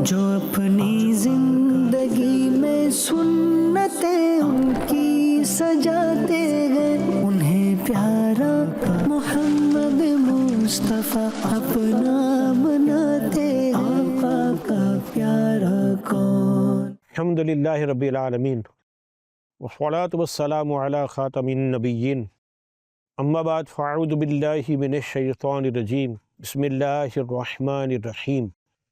جو اپنی زندگی میں سنتیں ان کی سجاتے ہیں، انہیں پیارا محمد مصطفیٰ اپنا بناتے ہیں۔ آقا کا پیارا کون؟ الحمدللہ رب العالمین والصلاة والسلام علی خاتم النبیین، اما بعد فاعوذ باللہ من الشیطان الرجیم، بسم اللہ الرحمن الرحیم۔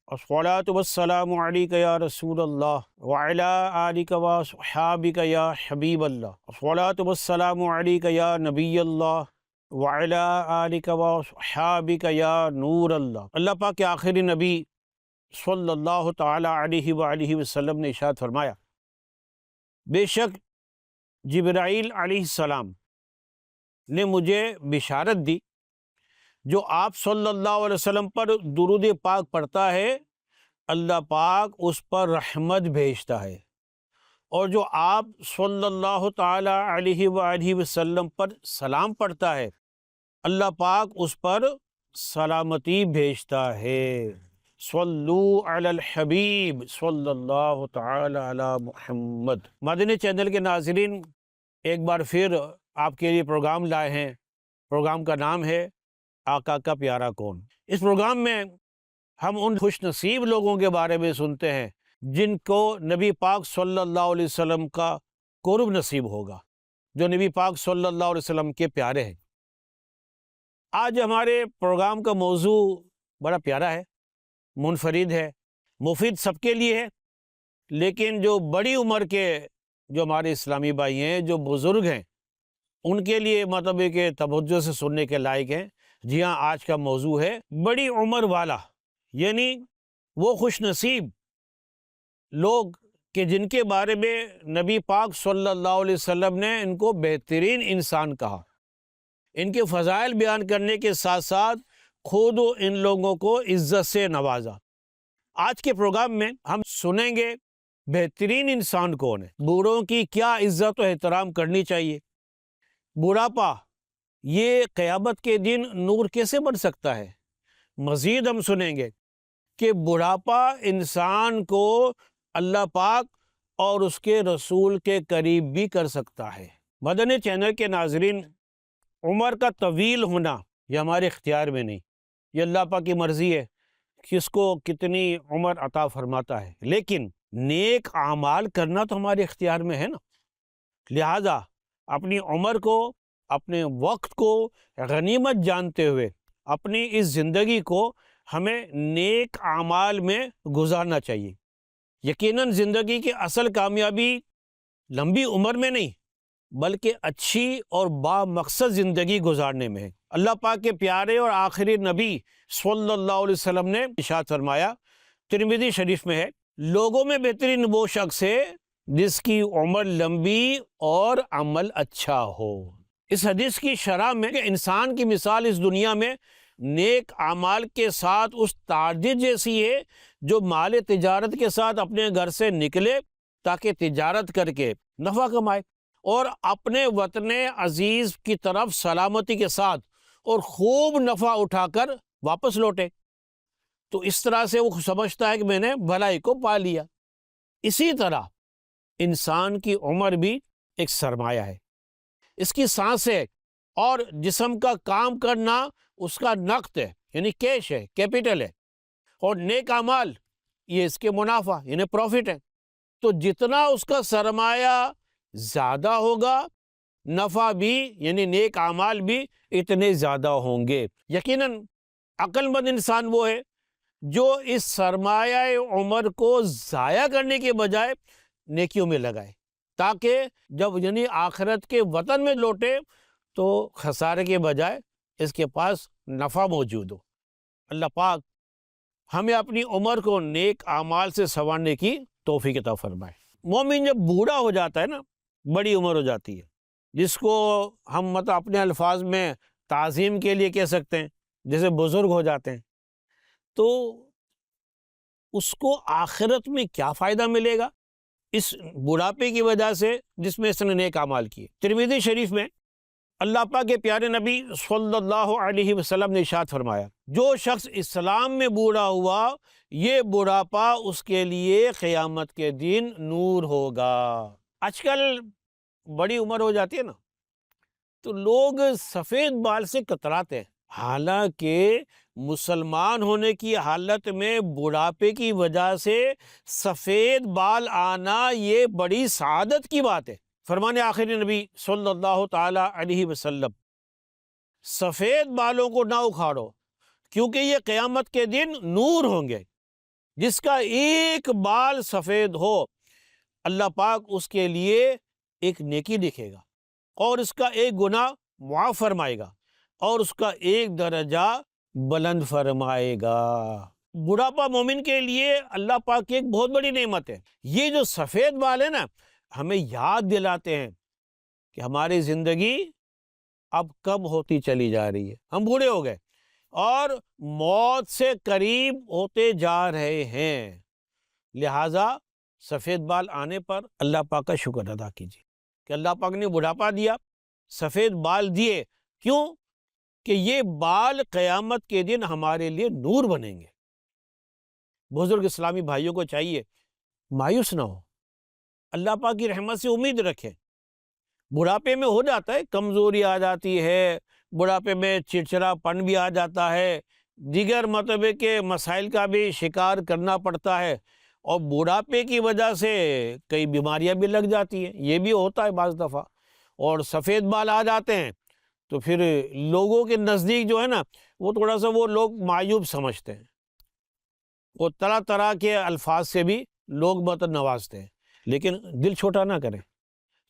الصلاة والسلام علیک یا رسول اللہ وعلی آلک واصحابک یا حبیب اللہ۔ الصلاة والسلام علیک یا نبی اللہ وعلی آلک واصحابک یا نور اللہ۔ اللہ پاک کے آخری نبی صلی اللہ تعالی علیہ وآلہ وسلم نے ارشاد فرمایا، بے شک جبرائیل علیہ السلام نے مجھے بشارت دی، جو آپ صلی اللہ علیہ وسلم پر درود پاک پڑھتا ہے اللہ پاک اس پر رحمت بھیجتا ہے، اور جو آپ صلی اللہ تعالی علیہ وآلہ وسلم پر سلام پڑھتا ہے اللہ پاک اس پر سلامتی بھیجتا ہے۔ صلو علی الحبیب صلی اللہ تعالی علی محمد۔ مدنی چینل کے ناظرین، ایک بار پھر آپ کے لیے پروگرام لائے ہیں۔ پروگرام کا نام ہے آقا کا پیارا کون۔ اس پروگرام میں ہم ان خوش نصیب لوگوں کے بارے میں سنتے ہیں جن کو نبی پاک صلی اللہ علیہ وسلم کا قرب نصیب ہوگا، جو نبی پاک صلی اللہ علیہ وسلم کے پیارے ہیں۔ آج ہمارے پروگرام کا موضوع بڑا پیارا ہے، منفرد ہے، مفید سب کے لیے ہے، لیکن جو بڑی عمر کے جو ہمارے اسلامی بھائی ہیں، جو بزرگ ہیں، ان کے لیے مطلب ہے کہ توجہ سے سننے کے لائق ہیں۔ جی ہاں، آج کا موضوع ہے بڑی عمر والا، یعنی وہ خوش نصیب لوگ کہ جن کے بارے میں نبی پاک صلی اللہ علیہ وسلم نے ان کو بہترین انسان کہا۔ ان کے فضائل بیان کرنے کے ساتھ ساتھ خود ان لوگوں کو عزت سے نوازا۔ آج کے پروگرام میں ہم سنیں گے بہترین انسان کون ہے، بوڑھوں کی کیا عزت و احترام کرنی چاہیے، بڑھاپا یہ قیامت کے دن نور کیسے بن سکتا ہے۔ مزید ہم سنیں گے کہ بڑھاپا انسان کو اللہ پاک اور اس کے رسول کے قریب بھی کر سکتا ہے۔ مدنی چینل کے ناظرین، عمر کا طویل ہونا یہ ہمارے اختیار میں نہیں، یہ اللہ پاک کی مرضی ہے کس کو کتنی عمر عطا فرماتا ہے، لیکن نیک اعمال کرنا تو ہمارے اختیار میں ہے نا۔ لہذا اپنی عمر کو، اپنے وقت کو غنیمت جانتے ہوئے اپنی اس زندگی کو ہمیں نیک اعمال میں گزارنا چاہیے۔ یقیناً زندگی کی اصل کامیابی لمبی عمر میں نہیں بلکہ اچھی اور با مقصد زندگی گزارنے میں ہے۔ اللہ پاک کے پیارے اور آخری نبی صلی اللہ علیہ وسلم نے ارشاد فرمایا، ترمذی شریف میں ہے، لوگوں میں بہترین وہ شخص ہے جس کی عمر لمبی اور عمل اچھا ہو۔ اس حدیث کی شرح میں کہ انسان کی مثال اس دنیا میں نیک اعمال کے ساتھ اس تاجر جیسی ہے جو مال تجارت کے ساتھ اپنے گھر سے نکلے تاکہ تجارت کر کے نفع کمائے اور اپنے وطن عزیز کی طرف سلامتی کے ساتھ اور خوب نفع اٹھا کر واپس لوٹے۔ تو اس طرح سے وہ سمجھتا ہے کہ میں نے بھلائی کو پا لیا۔ اسی طرح انسان کی عمر بھی ایک سرمایہ ہے، اس کی سانس ہے اور جسم کا کام کرنا اس کا نقد ہے، یعنی کیش ہے، کیپٹل ہے، اور نیک اعمال یہ اس کے منافع یعنی پروفٹ ہے۔ تو جتنا اس کا سرمایہ زیادہ ہوگا، نفع بھی یعنی نیک اعمال بھی اتنے زیادہ ہوں گے۔ یقیناً عقل مند انسان وہ ہے جو اس سرمایہ عمر کو ضائع کرنے کے بجائے نیکیوں میں لگائے، تاکہ جب یعنی آخرت کے وطن میں لوٹے تو خسارے کے بجائے اس کے پاس نفع موجود ہو۔ اللہ پاک ہمیں اپنی عمر کو نیک اعمال سے سنوارنے کی توفیق عطا فرمائے۔ مومن جب بوڑھا ہو جاتا ہے نا، بڑی عمر ہو جاتی ہے، جس کو ہم مطلب اپنے الفاظ میں تعظیم کے لیے کہہ سکتے ہیں، جیسے بزرگ ہو جاتے ہیں، تو اس کو آخرت میں کیا فائدہ ملے گا اس بڑھاپے کی وجہ سے جس میں اس نے نیک اعمال کیے۔ ترمذی شریف میں اللہ پاک کے پیارے نبی صلی اللہ علیہ وسلم نے ارشاد فرمایا، جو شخص اسلام میں بوڑھا ہوا یہ بڑھاپا اس کے لیے قیامت کے دن نور ہوگا۔ آج کل بڑی عمر ہو جاتی ہے نا تو لوگ سفید بال سے کتراتے ہیں، حالانکہ مسلمان ہونے کی حالت میں بڑھاپے کی وجہ سے سفید بال آنا یہ بڑی سعادت کی بات ہے۔ فرمان آخری نبی صلی اللہ تعالی علیہ وسلم، سفید بالوں کو نہ اکھاڑو کیونکہ یہ قیامت کے دن نور ہوں گے۔ جس کا ایک بال سفید ہو اللہ پاک اس کے لیے ایک نیکی لکھے گا اور اس کا ایک گناہ معاف فرمائے گا اور اس کا ایک درجہ بلند فرمائے گا۔ بڑھاپا مومن کے لیے اللہ پاک کی ایک بہت بڑی نعمت ہے۔ یہ جو سفید بال ہے نا ہمیں یاد دلاتے ہیں کہ ہماری زندگی اب کم ہوتی چلی جا رہی ہے، ہم بوڑھے ہو گئے اور موت سے قریب ہوتے جا رہے ہیں، لہٰذا سفید بال آنے پر اللہ پاک کا شکر ادا کیجیے کہ اللہ پاک نے بڑھاپا دیا، سفید بال دیے۔ کیوں؟ کہ یہ بال قیامت کے دن ہمارے لیے نور بنیں گے۔ بزرگ اسلامی بھائیوں کو چاہیے مایوس نہ ہو، اللہ پاک کی رحمت سے امید رکھیں۔ بڑھاپے میں ہو جاتا ہے، کمزوری آ جاتی ہے، بڑھاپے میں چڑچڑا پن بھی آ جاتا ہے، دیگر مطلب کے مسائل کا بھی شکار کرنا پڑتا ہے، اور بڑھاپے کی وجہ سے کئی بیماریاں بھی لگ جاتی ہیں، یہ بھی ہوتا ہے بعض دفعہ، اور سفید بال آ جاتے ہیں تو پھر لوگوں کے نزدیک جو ہے نا وہ تھوڑا سا وہ لوگ معیوب سمجھتے ہیں، وہ طرح طرح کے الفاظ سے بھی لوگ مطلب نوازتے ہیں، لیکن دل چھوٹا نہ کریں،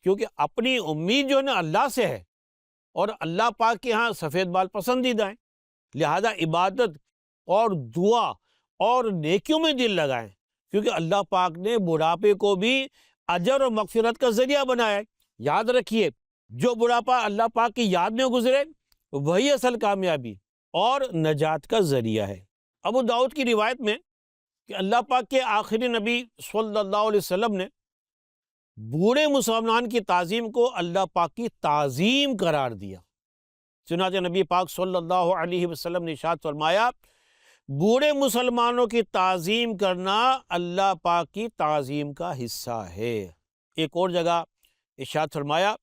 کیونکہ اپنی امید جو ہے نا اللہ سے ہے، اور اللہ پاک کے ہاں سفید بال پسندیدہ ہیں، لہذا عبادت اور دعا اور نیکیوں میں دل لگائیں، کیونکہ اللہ پاک نے بڑھاپے کو بھی اجر و مغفرت کا ذریعہ بنایا ہے۔ یاد رکھیے جو بڑھاپا اللہ پاک کی یاد میں گزرے وہی اصل کامیابی اور نجات کا ذریعہ ہے۔ ابو داؤد کی روایت میں کہ اللہ پاک کے آخری نبی صلی اللہ علیہ وسلم نے بوڑھے مسلمان کی تعظیم کو اللہ پاک کی تعظیم قرار دیا۔ چنانچہ نبی پاک صلی اللہ علیہ وسلم نے ارشاد فرمایا، بوڑھے مسلمانوں کی تعظیم کرنا اللہ پاک کی تعظیم کا حصہ ہے۔ ایک اور جگہ ارشاد فرمایا،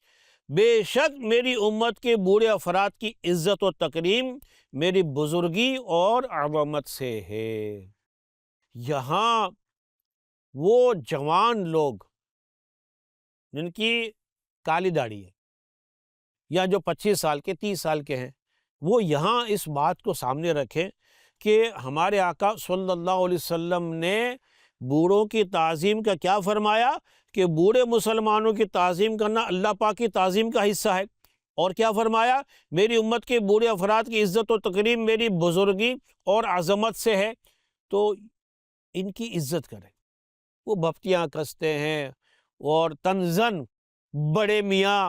بے شک میری امت کے بوڑھے افراد کی عزت و تکریم میری بزرگی اور عظمت سے ہے۔ یہاں وہ جوان لوگ جن کی کالی داڑھی ہے یا جو 25 سال کے 30 سال کے ہیں، وہ یہاں اس بات کو سامنے رکھیں کہ ہمارے آقا صلی اللہ علیہ وسلم نے بوڑھوں کی تعظیم کا کیا فرمایا کہ بوڑھے مسلمانوں کی تعظیم کرنا اللہ پاک کی تعظیم کا حصہ ہے، اور کیا فرمایا، میری امت کے بوڑھے افراد کی عزت و تکریم میری بزرگی اور عظمت سے ہے، تو ان کی عزت کریں۔ وہ بھپتیاں کستے ہیں اور تنزن بڑے میاں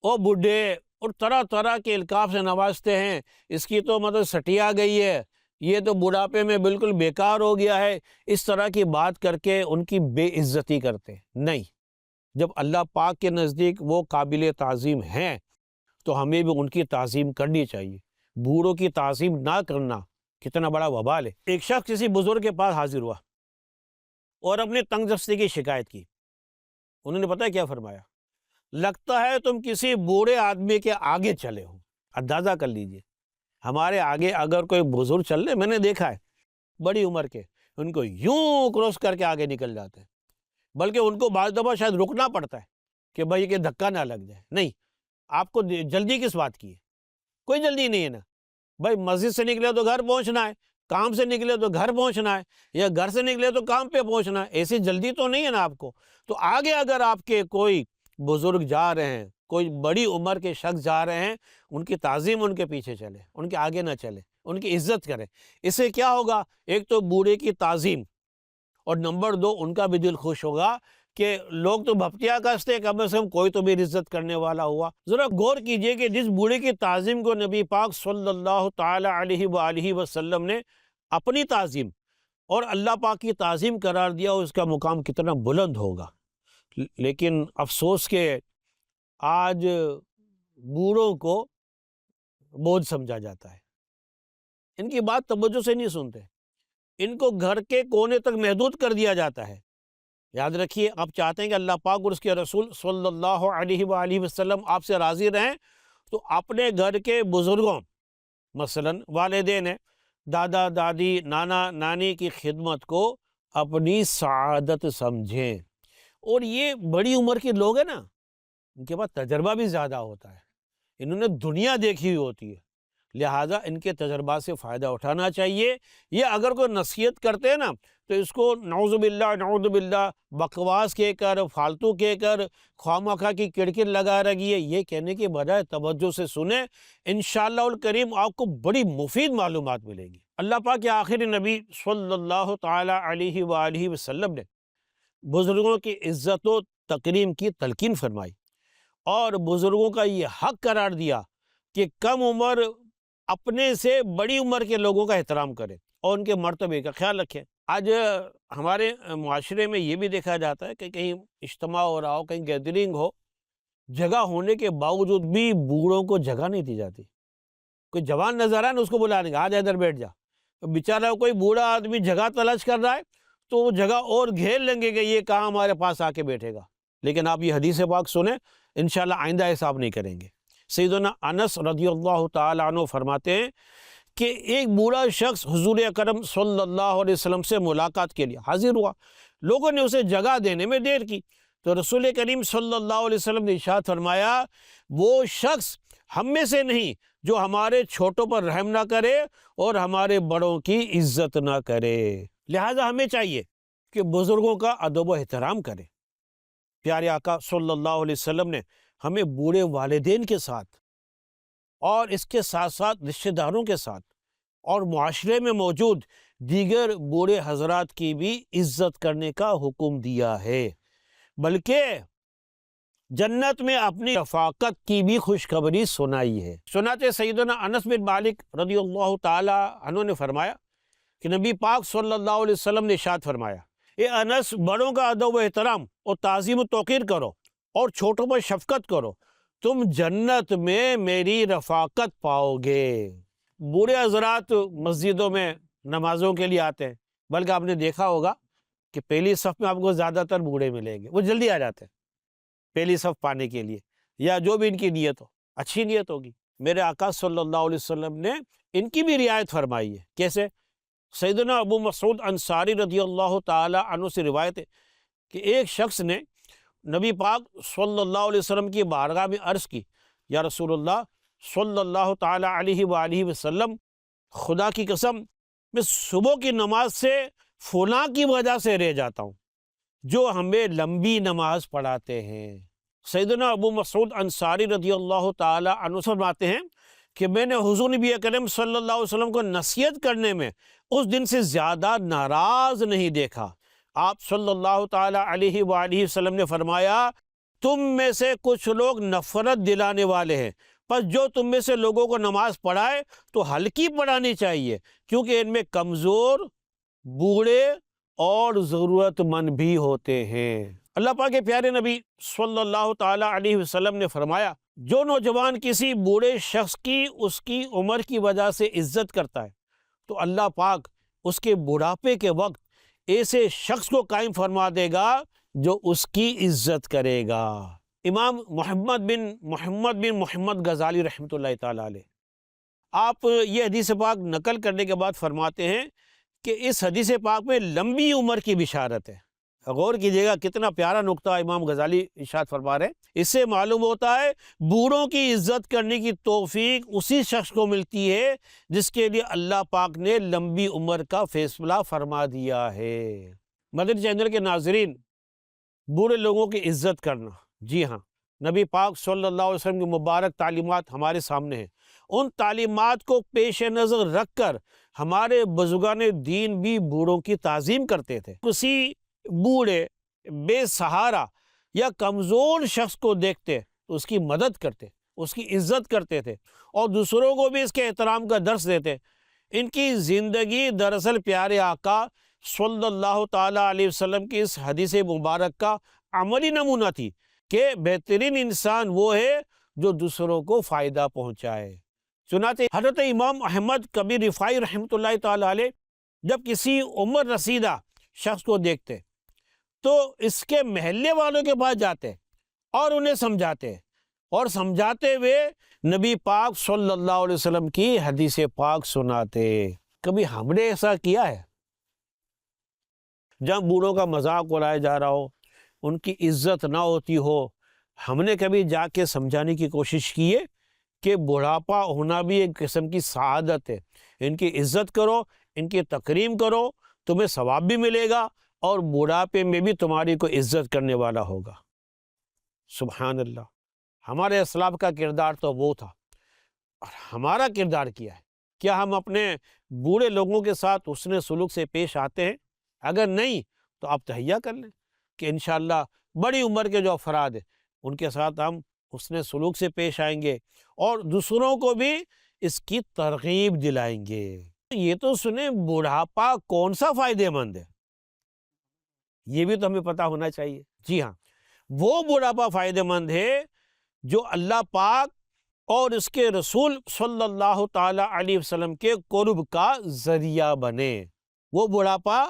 اور بڈھے اور طرح طرح کے القاب سے نوازتے ہیں، اس کی تو مطلب سٹیا گئی ہے، یہ تو بڑھاپے میں بالکل بیکار ہو گیا ہے، اس طرح کی بات کر کے ان کی بے عزتی کرتے ہیں۔ نہیں، جب اللہ پاک کے نزدیک وہ قابل تعظیم ہیں تو ہمیں بھی ان کی تعظیم کرنی چاہیے۔ بوڑھوں کی تعظیم نہ کرنا کتنا بڑا وبال ہے۔ ایک شخص کسی بزرگ کے پاس حاضر ہوا اور اپنے تنگ دستی کی شکایت کی۔ انہوں نے پتہ کیا فرمایا، لگتا ہے تم کسی بوڑھے آدمی کے آگے چلے ہو۔ اندازہ کر لیجئے، ہمارے آگے اگر کوئی بزرگ چل رہے، میں نے دیکھا ہے بڑی عمر کے، ان کو یوں کراس کر کے آگے نکل جاتے ہیں، بلکہ ان کو بعض دفعہ شاید رکنا پڑتا ہے کہ بھائی کہ دھکا نہ لگ جائے۔ نہیں، آپ کو جلدی کس بات کی ہے؟ کوئی جلدی نہیں ہے نا بھائی، مسجد سے نکلے تو گھر پہنچنا ہے، کام سے نکلے تو گھر پہنچنا ہے، یا گھر سے نکلے تو کام پہ پہنچنا ہے، ایسی جلدی تو نہیں ہے نا آپ کو۔ تو آگے اگر آپ کے کوئی بزرگ جا رہے ہیں، کوئی بڑی عمر کے شخص جا رہے ہیں، ان کی تعظیم ان کے پیچھے چلے، ان کے آگے نہ چلے، ان کی عزت کریں۔ اس سے کیا ہوگا، ایک تو بوڑھے کی تعظیم، اور نمبر 2 ان کا بھی دل خوش ہوگا کہ لوگ تو بھپتیاں کستے، کم از کم کوئی تو بھی عزت کرنے والا ہوا۔ ذرا غور کیجئے کہ جس بوڑھے کی تعظیم کو نبی پاک صلی اللہ تعالی علیہ وآلہ وسلم نے اپنی تعظیم اور اللہ پاک کی تعظیم قرار دیا، اس کا مقام کتنا بلند ہوگا۔ لیکن افسوس کہ آج بوڑھوں کو بوجھ سمجھا جاتا ہے، ان کی بات توجہ سے نہیں سنتے، ان کو گھر کے کونے تک محدود کر دیا جاتا ہے۔ یاد رکھیے، آپ چاہتے ہیں کہ اللہ پاک اور اس کے رسول صلی اللہ علیہ وآلہ وسلم آپ سے راضی رہیں، تو اپنے گھر کے بزرگوں، مثلا والدین ہیں، دادا دادی، نانا نانی کی خدمت کو اپنی سعادت سمجھیں۔ اور یہ بڑی عمر کے لوگ ہیں نا، ان کے پاس تجربہ بھی زیادہ ہوتا ہے، انہوں نے دنیا دیکھی ہوئی ہوتی ہے، لہٰذا ان کے تجربات سے فائدہ اٹھانا چاہیے۔ یہ اگر کوئی نصیحت کرتے ہیں نا، تو اس کو نعوذ باللہ بکواس کہہ کر، فالتو کہہ کر، خواہ کی کڑکڑ لگا رہی ہے، یہ کہنے کے بجائے توجہ سے سنیں، انشاءاللہ الکریم آپ کو بڑی مفید معلومات ملیں گی۔ اللہ پاک کے آخری نبی صلی اللہ تعالی علیہ وآلہ وسلم نے بزرگوں کی عزت و تکریم کی تلقین فرمائی، اور بزرگوں کا یہ حق قرار دیا کہ کم عمر اپنے سے بڑی عمر کے لوگوں کا احترام کرے اور ان کے مرتبے کا خیال رکھے۔ آج ہمارے معاشرے میں یہ بھی دیکھا جاتا ہے کہ کہیں اجتماع ہو رہا ہو، کہیں گیدرنگ ہو، جگہ ہونے کے باوجود بھی بوڑھوں کو جگہ نہیں دی جاتی۔ کوئی جوان نظر آئے نا، اس کو بلا لیں گے، آج ادھر بیٹھ جا۔ بیچارہ کوئی بوڑھا آدمی جگہ تلاش کر رہا ہے تو وہ جگہ اور گھیر لیں گے کہ یہ کہاں ہمارے پاس آ کے بیٹھے گا۔ لیکن آپ یہ حدیث پاک سنیں، انشاءاللہ آئندہ ایسا نہیں کریں گے۔ سیدنا انس رضی اللہ تعالی عنہ فرماتے ہیں کہ ایک بوڑھا شخص حضور اکرم صلی اللہ علیہ وسلم سے ملاقات کے لیے حاضر ہوا، لوگوں نے اسے جگہ دینے میں دیر کی، تو رسول کریم صلی اللہ علیہ وسلم نے ارشاد فرمایا، وہ شخص ہم میں سے نہیں جو ہمارے چھوٹوں پر رحم نہ کرے اور ہمارے بڑوں کی عزت نہ کرے۔ لہٰذا ہمیں چاہیے کہ بزرگوں کا ادب و احترام کریں۔ پیارے آقا صلی اللہ علیہ وسلم نے ہمیں بوڑھے والدین کے ساتھ اور اس کے ساتھ ساتھ رشتہ داروں کے ساتھ اور معاشرے میں موجود دیگر بوڑھے حضرات کی بھی عزت کرنے کا حکم دیا ہے، بلکہ جنت میں اپنی رفاقت کی بھی خوشخبری سنائی ہے۔ سناتے سیدنا انس بن مالک رضی اللہ تعالی عنہ نے فرمایا کہ نبی پاک صلی اللہ علیہ وسلم نے ارشاد فرمایا، اے انس، بڑوں کا ادب و احترام اور تعظیم و توقیر کرو اور چھوٹوں پر شفقت کرو، تم جنت میں میری رفاقت پاؤ گے۔ بوڑھے حضرات مسجدوں میں نمازوں کے لیے آتے ہیں، بلکہ آپ نے دیکھا ہوگا کہ پہلی صف میں آپ کو زیادہ تر بوڑھے ملیں گے، وہ جلدی آ جاتے ہیں پہلی صف پانے کے لیے، یا جو بھی ان کی نیت ہو، اچھی نیت ہوگی۔ میرے آقا صلی اللہ علیہ وسلم نے ان کی بھی رعایت فرمائی ہے۔ کیسے؟ سیدنا ابو مسعود انصاری رضی اللہ تعالی عنہ سے روایت ہے کہ ایک شخص نے نبی پاک صلی اللہ علیہ وسلم کی بارگاہ میں عرض کی، یا رسول اللہ صلی اللہ تعالی علیہ وآلہ وسلم، خدا کی قسم میں صبح کی نماز سے فلاں کی وجہ سے رہ جاتا ہوں جو ہمیں لمبی نماز پڑھاتے ہیں۔ سیدنا ابو مسعود انصاری رضی اللہ تعالی عنہ فرماتے ہیں کہ میں نے حضور نبی کریم صلی اللہ علیہ وسلم کو نصیحت کرنے میں اس دن سے زیادہ ناراض نہیں دیکھا۔ آپ صلی اللہ تعالی علیہ وآلہ وسلم نے فرمایا، تم میں سے کچھ لوگ نفرت دلانے والے ہیں، پس جو تم میں سے لوگوں کو نماز پڑھائے تو ہلکی پڑھانی چاہیے، کیونکہ ان میں کمزور، بوڑھے اور ضرورت مند بھی ہوتے ہیں۔ اللہ پاک کے پیارے نبی صلی اللہ تعالی علیہ وسلم نے فرمایا، جو نوجوان کسی بوڑھے شخص کی اس کی عمر کی وجہ سے عزت کرتا ہے تو اللہ پاک اس کے بڑھاپے کے وقت ایسے شخص کو قائم فرما دے گا جو اس کی عزت کرے گا۔ امام محمد بن محمد غزالی رحمۃ اللہ تعالی علیہ، آپ یہ حدیث پاک نقل کرنے کے بعد فرماتے ہیں کہ اس حدیث پاک میں لمبی عمر کی بشارت ہے۔ غور کیجیے گا کتنا پیارا نقطہ امام غزالی ارشاد فرما رہے ہیں۔ اس سے معلوم ہوتا ہے بوڑھوں کی عزت کرنے کی توفیق اسی شخص کو ملتی ہے جس کے لیے اللہ پاک نے لمبی عمر کا فیصلہ فرما دیا ہے۔ مدنی چینل کے ناظرین، بوڑھے لوگوں کی عزت کرنا، جی ہاں، نبی پاک صلی اللہ علیہ وسلم کی مبارک تعلیمات ہمارے سامنے ہیں۔ ان تعلیمات کو پیش نظر رکھ کر ہمارے بزرگان دین بھی بوڑھوں کی تعظیم کرتے تھے۔ کسی بوڑھے، بے سہارا یا کمزور شخص کو دیکھتے تو اس کی مدد کرتے، اس کی عزت کرتے تھے اور دوسروں کو بھی اس کے احترام کا درس دیتے۔ ان کی زندگی دراصل پیارے آقا صلی اللہ تعالی علیہ وسلم کی اس حدیث مبارک کا عملی نمونہ تھی کہ بہترین انسان وہ ہے جو دوسروں کو فائدہ پہنچائے۔ چنانچہ حضرت امام احمد کبیر رفاعی رحمۃ اللہ تعالی علیہ جب کسی عمر رسیدہ شخص کو دیکھتے تو اس کے محلے والوں کے پاس جاتے اور انہیں سمجھاتے، اور سمجھاتے ہوئے نبی پاک صلی اللہ علیہ وسلم کی حدیث پاک سناتے۔ کبھی ہم نے ایسا کیا ہے؟ جب بوڑھوں کا مذاق اڑایا جا رہا ہو، ان کی عزت نہ ہوتی ہو، ہم نے کبھی جا کے سمجھانے کی کوشش کی ہے کہ بڑھاپا ہونا بھی ایک قسم کی سعادت ہے، ان کی عزت کرو، ان کی تکریم کرو، تمہیں ثواب بھی ملے گا اور بڑھاپے میں بھی تمہاری کوئی عزت کرنے والا ہوگا۔ سبحان اللہ، ہمارے اسلاف کا کردار تو وہ تھا، اور ہمارا کردار کیا ہے؟ کیا ہم اپنے بوڑھے لوگوں کے ساتھ حسن سلوک سے پیش آتے ہیں؟ اگر نہیں تو آپ تہیہ کر لیں کہ انشاءاللہ بڑی عمر کے جو افراد ہیں ان کے ساتھ ہم حسن سلوک سے پیش آئیں گے اور دوسروں کو بھی اس کی ترغیب دلائیں گے۔ یہ تو سنیں، بڑھاپا کون سا فائدہ مند ہے، یہ بھی تو ہمیں پتہ ہونا چاہیے۔ جی ہاں، وہ بڑھاپا فائدہ مند ہے جو اللہ پاک اور اس کے رسول صلی اللہ تعالی علیہ وسلم کے قرب کا ذریعہ بنے، وہ بڑھاپا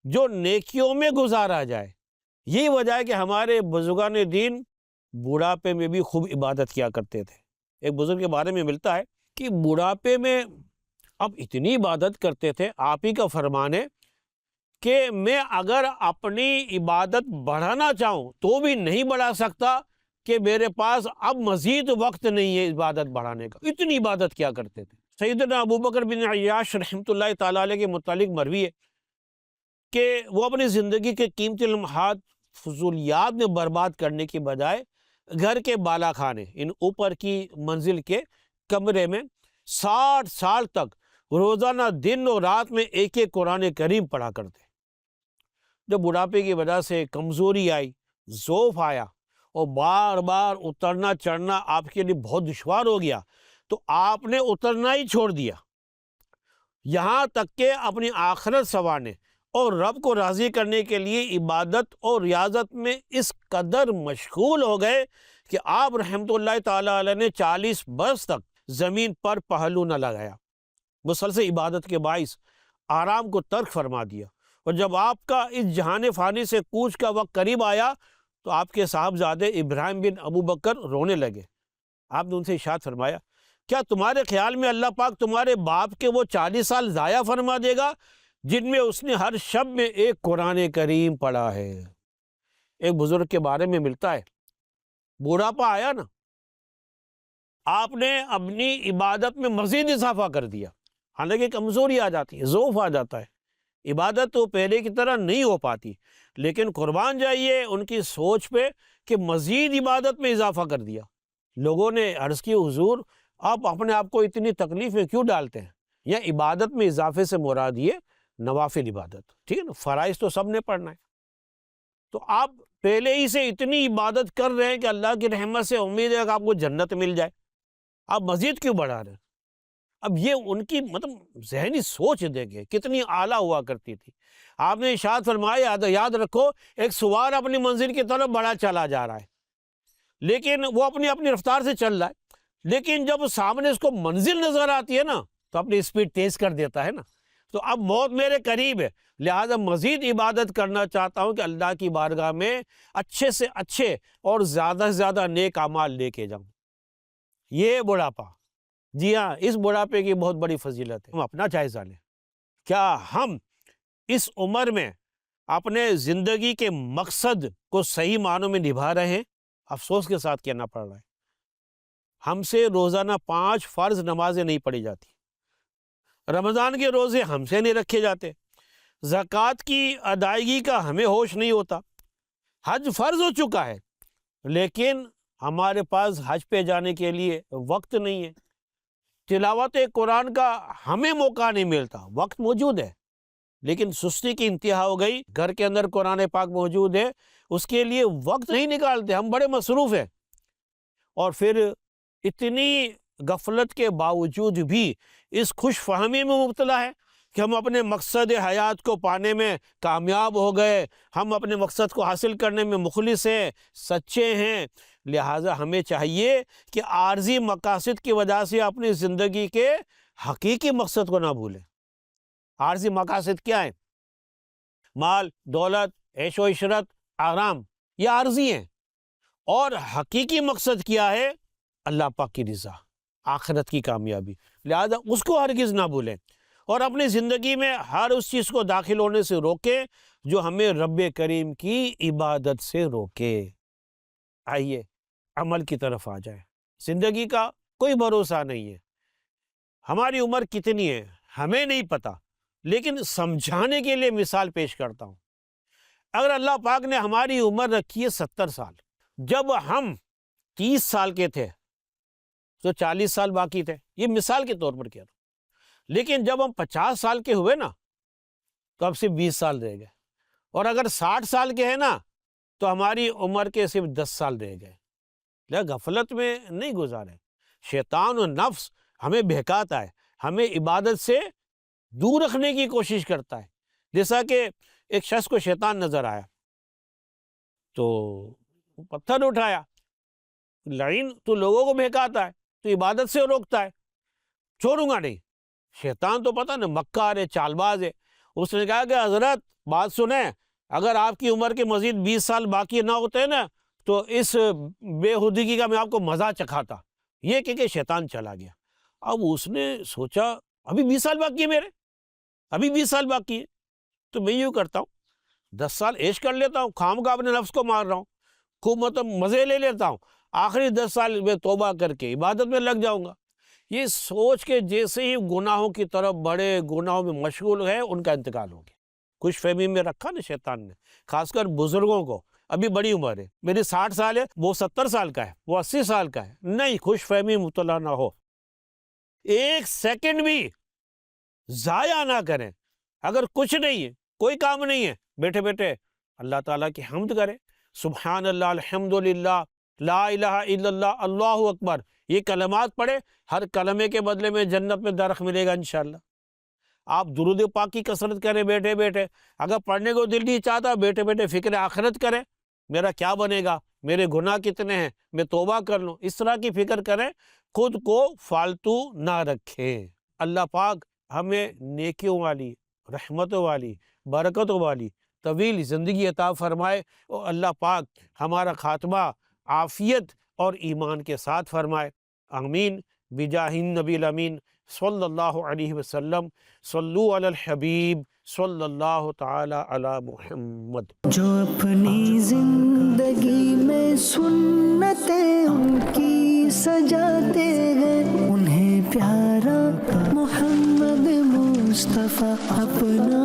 جو نیکیوں میں گزارا جائے۔ یہی وجہ ہے کہ ہمارے بزرگان دین بڑھاپے میں بھی خوب عبادت کیا کرتے تھے۔ ایک بزرگ کے بارے میں ملتا ہے کہ بڑھاپے میں اب اتنی عبادت کرتے تھے، آپ ہی کا فرمان ہے کہ میں اگر اپنی عبادت بڑھانا چاہوں تو بھی نہیں بڑھا سکتا کہ میرے پاس اب مزید وقت نہیں ہے عبادت بڑھانے کا، اتنی عبادت کیا کرتے تھے۔ سیدنا ابوبکر بن عیاش رحمۃ اللہ تعالی علیہ کے متعلق مروی ہے کہ وہ اپنی زندگی کے قیمتی لمحات فضولیات میں برباد کرنے کی بجائے گھر کے بالا خانے، ان اوپر کی منزل کے کمرے میں 60 سال تک روزانہ دن اور رات میں ایک ایک قرآن کریم پڑھا کرتے۔ جب بڑھاپے کی وجہ سے کمزوری آئی، ضعف آیا اور بار بار اترنا چڑھنا آپ کے لیے بہت دشوار ہو گیا تو آپ نے اترنا ہی چھوڑ دیا، یہاں تک کہ اپنی آخرت سنوارنے اور رب کو راضی کرنے کے لیے عبادت اور ریاضت میں اس قدر مشغول ہو گئے کہ آپ رحمۃ اللہ تعالی علیہ نے 40 برس تک زمین پر پہلو نہ لگایا، مسلسل عبادت کے باعث آرام کو ترک فرما دیا۔ اور جب آپ کا اس جہان فانی سے کوچ کا وقت قریب آیا تو آپ کے صاحبزادے ابراہیم بن ابو بکر رونے لگے۔ آپ نے ان سے ارشاد فرمایا، کیا تمہارے خیال میں اللہ پاک تمہارے باپ کے وہ 40 سال ضائع فرما دے گا جن میں اس نے ہر شب میں ایک قرآن کریم پڑھا ہے؟ ایک بزرگ کے بارے میں ملتا ہے، بڑھاپا آیا نا، آپ نے اپنی عبادت میں مزید اضافہ کر دیا، حالانکہ کمزوری آ جاتی ہے، ضعف آ جاتا ہے، عبادت تو پہلے کی طرح نہیں ہو پاتی، لیکن قربان جائیے ان کی سوچ پہ کہ مزید عبادت میں اضافہ کر دیا۔ لوگوں نے عرض کی، حضور آپ اپنے آپ کو اتنی تکلیف میں کیوں ڈالتے ہیں؟ یا عبادت میں اضافے سے مراد یہ نوافل عبادت، ٹھیک ہے نا، فرائض تو سب نے پڑھنا ہے، تو آپ پہلے ہی سے اتنی عبادت کر رہے ہیں کہ اللہ کی رحمت سے امید ہے کہ آپ کو جنت مل جائے، آپ مزید کیوں بڑھا رہے ہیں؟ اب یہ ان کی ذہنی سوچ دیکھیں کتنی اعلیٰ ہوا کرتی تھی۔ آپ نے ارشاد فرمایا، یاد رکھو، ایک سوار اپنی منزل کی طرف بڑا چلا جا رہا ہے، لیکن وہ اپنی رفتار سے چل رہا ہے، لیکن جب سامنے اس کو منزل نظر آتی ہے نا تو اپنی اسپیڈ تیز کر دیتا ہے نا۔ تو اب موت میرے قریب ہے، لہذا مزید عبادت کرنا چاہتا ہوں کہ اللہ کی بارگاہ میں اچھے سے اچھے اور زیادہ سے زیادہ نیک اعمال لے کے جاؤں۔ یہ بڑھاپا، جی ہاں، اس بڑھاپے کی بہت بڑی فضیلت ہے۔ ہم اپنا جائزہ لیں، کیا ہم اس عمر میں اپنے زندگی کے مقصد کو صحیح معنوں میں نبھا رہے ہیں؟ افسوس کے ساتھ کہنا پڑ رہا ہے، ہم سے روزانہ 5 فرض نمازیں نہیں پڑھی جاتی، رمضان کے روزے ہم سے نہیں رکھے جاتے، زکوٰۃ کی ادائیگی کا ہمیں ہوش نہیں ہوتا، حج فرض ہو چکا ہے لیکن ہمارے پاس حج پہ جانے کے لیے وقت نہیں ہے، تلاوت قرآن کا ہمیں موقع نہیں ملتا، وقت موجود ہے لیکن سستی کی انتہا ہو گئی، گھر کے اندر قرآن پاک موجود ہے، اس کے لیے وقت نہیں نکالتے، ہم بڑے مصروف ہیں، اور پھر اتنی غفلت کے باوجود بھی اس خوش فہمی میں مبتلا ہے کہ ہم اپنے مقصد حیات کو پانے میں کامیاب ہو گئے، ہم اپنے مقصد کو حاصل کرنے میں مخلص ہیں، سچے ہیں، لہٰذا ہمیں چاہیے کہ عارضی مقاصد کی وجہ سے اپنی زندگی کے حقیقی مقصد کو نہ بھولیں۔ عارضی مقاصد کیا ہیں؟ مال، دولت، عیش و عشرت، آرام، یہ عارضی ہیں، اور حقیقی مقصد کیا ہے؟ اللہ پاک کی رضا، آخرت کی کامیابی۔ لہذا اس کو ہرگز نہ بھولیں، اور اپنی زندگی میں ہر اس چیز کو داخل ہونے سے روکیں جو ہمیں رب کریم کی عبادت سے روکے۔ آئیے عمل کی طرف آ جائے۔ زندگی کا کوئی بھروسہ نہیں ہے، ہماری عمر کتنی ہے ہمیں نہیں پتہ، لیکن سمجھانے کے لیے مثال پیش کرتا ہوں۔ اگر اللہ پاک نے ہماری عمر رکھی ہے 70 سال، جب ہم 30 سال کے تھے تو 40 سال باقی تھے، یہ مثال کے طور پر کہہ رہا ہوں، لیکن جب ہم 50 سال کے ہوئے نا تو اب صرف 20 سال رہ گئے، اور اگر 60 سال کے ہیں نا تو ہماری عمر کے صرف 10 سال رہ گئے۔ غفلت میں نہیں گزارے۔ شیطان و نفس ہمیں بہکاتا ہے، ہمیں عبادت سے دور رکھنے کی کوشش کرتا ہے۔ جیسا کہ ایک شخص کو شیطان نظر آیا تو پتھر اٹھایا، لعین تو لوگوں کو بہکاتا ہے، تو عبادت سے روکتا ہے، چھوڑوں گا نہیں۔ شیطان تو پتہ نا مکار ہے، چال باز ہے۔ اس نے کہا کہ حضرت بات سنیں، اگر آپ کی عمر کے مزید 20 سال باقی نہ ہوتے نا تو اس بے خودگی کا میں آپ کو مزہ چکھاتا۔ یہ کہ شیطان چلا گیا۔ اب اس نے سوچا ابھی 20 سال باقی ہے میرے، ابھی 20 سال باقی ہے، تو میں یوں کرتا ہوں 10 سال عیش کر لیتا ہوں، خامخواہ اپنے نفس کو مار رہا ہوں، خوب مطلب مزے لے لیتا ہوں، آخری 10 سال میں توبہ کر کے عبادت میں لگ جاؤں گا۔ یہ سوچ کے جیسے ہی گناہوں کی طرف بڑے، گناہوں میں مشغول ہے، ان کا انتقال ہو گیا۔ خوش فہمی میں رکھا نا شیطان نے، خاص کر بزرگوں کو۔ ابھی بڑی عمر ہے، میری 60 سال ہے، وہ 70 سال کا ہے، وہ 80 سال کا ہے، نہیں، خوش فہمی مبتلا نہ ہو، ایک سیکنڈ بھی ضائع نہ کریں۔ اگر کچھ نہیں ہے، کوئی کام نہیں ہے، بیٹھے بیٹھے اللہ تعالیٰ کی حمد کریں، سبحان اللہ، الحمدللہ، لا الہ الا اللہ، اللہ اکبر، یہ کلمات پڑھے، ہر کلمے کے بدلے میں جنت میں درخت ملے گا انشاءاللہ۔ آپ درود پاک کی کثرت کریں بیٹھے بیٹھے، اگر پڑھنے کو دل نہیں چاہتا بیٹھے بیٹھے فکر آخرت کریں، میرا کیا بنے گا، میرے گناہ کتنے ہیں، میں توبہ کر لوں، اس طرح کی فکر کریں، خود کو فالتو نہ رکھیں۔ اللہ پاک ہمیں نیکیوں والی، رحمتوں والی، برکتوں والی طویل زندگی عطا فرمائے، اور اللہ پاک ہمارا خاتمہ عافیت اور ایمان کے ساتھ فرمائے، آمین، بجاہ النبی الامین صلی اللہ علیہ وسلم۔ صلو علی الحبیب صلی اللہ تعالی علی محمد۔ جو اپنی زندگی میں سنتیں ان کی سجاتے ہیں، انہیں پیارا محمد مصطفیٰ اپنا